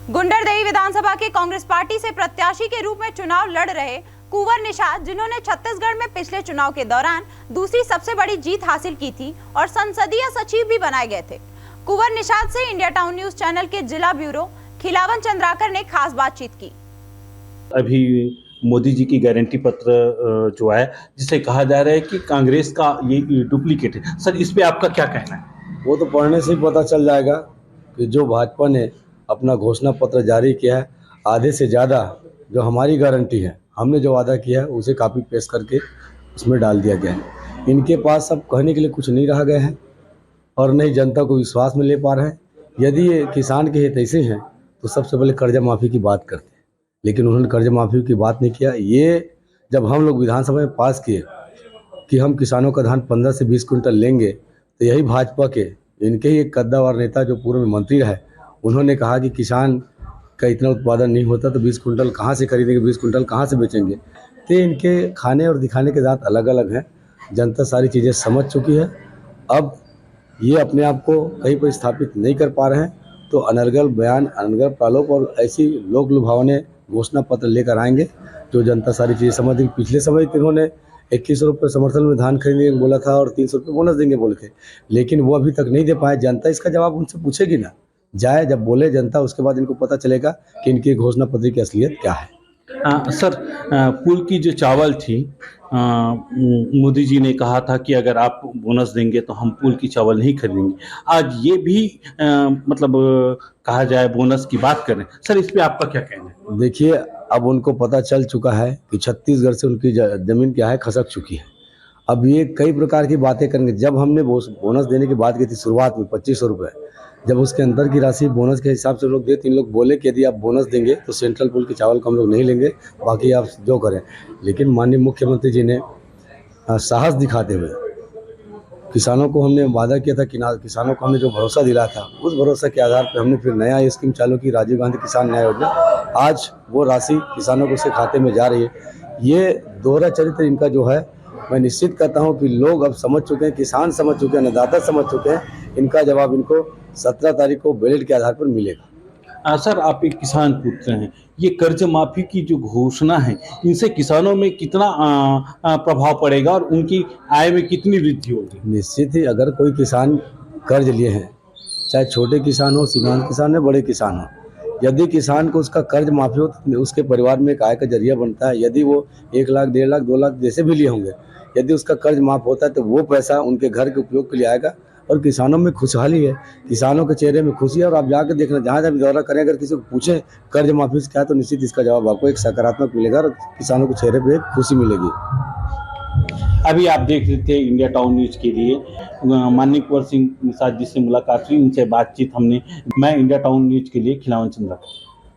गुंडरदेही विधानसभा के कांग्रेस पार्टी से प्रत्याशी के रूप में चुनाव लड़ रहे कुंवर निषाद, जिन्होंने छत्तीसगढ़ में पिछले चुनाव के दौरान दूसरी सबसे बड़ी जीत हासिल की थी और संसदीय सचिव भी बनाए गए थे। कुंवर निषाद से इंडिया टाउन न्यूज चैनल के जिला ब्यूरो खिलावन चंद्राकर ने खास बातचीत की। अभी मोदी जी की गारंटी पत्र जो है, जिसे कहा जा रहा है कि कांग्रेस का ये डुप्लीकेट है, सर इस पे आपका क्या कहना है? वो तो पढ़ने से ही पता चल जाएगा कि जो भाजपा ने अपना घोषणा पत्र जारी किया है, आधे से ज़्यादा जो हमारी गारंटी है, हमने जो वादा किया है उसे कॉपी पेस्ट करके उसमें डाल दिया गया है। इनके पास अब कहने के लिए कुछ नहीं रह गए हैं और नहीं जनता को विश्वास में ले पा रहे हैं। यदि ये किसान के हित ऐसे हैं तो सबसे पहले कर्जा माफ़ी की बात करते, लेकिन उन्होंने कर्जा माफ़ी की बात नहीं किया। ये जब हम लोग विधानसभा में पास किए कि हम किसानों का धान 15 से 20 कुंटल लेंगे, तो यही भाजपा के इनके ही एक कद्दावर नेता जो पूर्व में मंत्री है, उन्होंने कहा कि किसान का इतना उत्पादन नहीं होता तो 20 कुंटल कहाँ से खरीदेंगे, 20 कुंटल कहाँ से बेचेंगे। तो इनके खाने और दिखाने के दांत अलग अलग हैं। जनता सारी चीज़ें समझ चुकी है। अब ये अपने आप को कहीं पर स्थापित नहीं कर पा रहे हैं, तो अनर्गल बयान, अनर्गल प्रालोप और ऐसी लोक लुभावने घोषणा पत्र लेकर आएंगे जो जनता सारी चीज़ें समझ देगी। पिछले समय इन्होंने 21 रुपये समर्थन में धान खरीदने को बोला था और 300 रुपये बोनस देंगे बोले थे, लेकिन वो अभी तक नहीं दे पाए। जनता इसका जवाब उनसे पूछेगी ना, जाए जब बोले जनता, उसके बाद इनको पता चलेगा कि इनकी घोषणा पत्र की असलियत क्या है। सर पुल की जो चावल थी, मोदी जी ने कहा था कि अगर आप बोनस देंगे तो हम पुल की चावल नहीं खरीदेंगे। आज ये भी मतलब कहा जाए बोनस की बात करें, सर इस पे आपका क्या कहना है? देखिए, अब उनको पता चल चुका है कि छत्तीसगढ़ से उनकी ज़मीन क्या है, खसक चुकी है। अब ये कई प्रकार की बातें करेंगे। जब हमने बोनस देने की बात की थी शुरुआत में 2500 रुपये, जब उसके अंदर की राशि बोनस के हिसाब से लोग देते, इन लोग बोले कि यदि आप बोनस देंगे तो सेंट्रल पूल के चावल को हम लोग नहीं लेंगे, बाकी आप जो करें। लेकिन माननीय मुख्यमंत्री जी ने साहस दिखाते हुए किसानों को, हमने वादा किया था कि किसानों को हमने जो भरोसा दिलाया था, उस भरोसे के आधार पर हमने फिर नया स्कीम चालू की, राजीव गांधी किसान न्याय योजना। आज वो राशि किसानों को उसके खाते में जा रही है। ये दोहरा चरित्र इनका जो है, मैं निश्चित करता हूं कि लोग अब समझ चुके हैं, किसान समझ चुके हैं, अन्नदाता समझ चुके हैं। इनका जवाब इनको 17 तारीख को बैलेट के आधार पर मिलेगा। सर आप एक किसान पुत्र हैं, ये कर्ज माफी की जो घोषणा है, इनसे किसानों में कितना प्रभाव पड़ेगा और उनकी आय में कितनी वृद्धि होगी? निश्चित ही, अगर कोई किसान कर्ज लिए हैं, चाहे छोटे किसान हो, सीमांत किसान हो, बड़े किसान हो, यदि किसान को उसका कर्ज माफी हो तो उसके परिवार में एक आय का जरिया बनता है। यदि वो 1 लाख, 1.5 लाख, 2 लाख जैसे भी लिए होंगे, यदि उसका कर्ज माफ होता है तो वो पैसा उनके घर के उपयोग के लिए आएगा और किसानों में खुशहाली है, किसानों के चेहरे में खुशी है। और आप जाकर देखना, जहाँ जहाँ भी दौरा करें, अगर किसी को पूछें कर्ज माफी से क्या है, तो निश्चित इसका जवाब आपको एक सकारात्मक मिलेगा और किसानों के चेहरे पे एक खुशी मिलेगी। अभी आप देख रहे थे इंडिया टाउन न्यूज के लिए माननीय कुंवर सिंह निषाद जी से मुलाकात हुई, उनसे बातचीत हमने। मैं इंडिया टाउन न्यूज के लिए खिलावन चंद्राकर।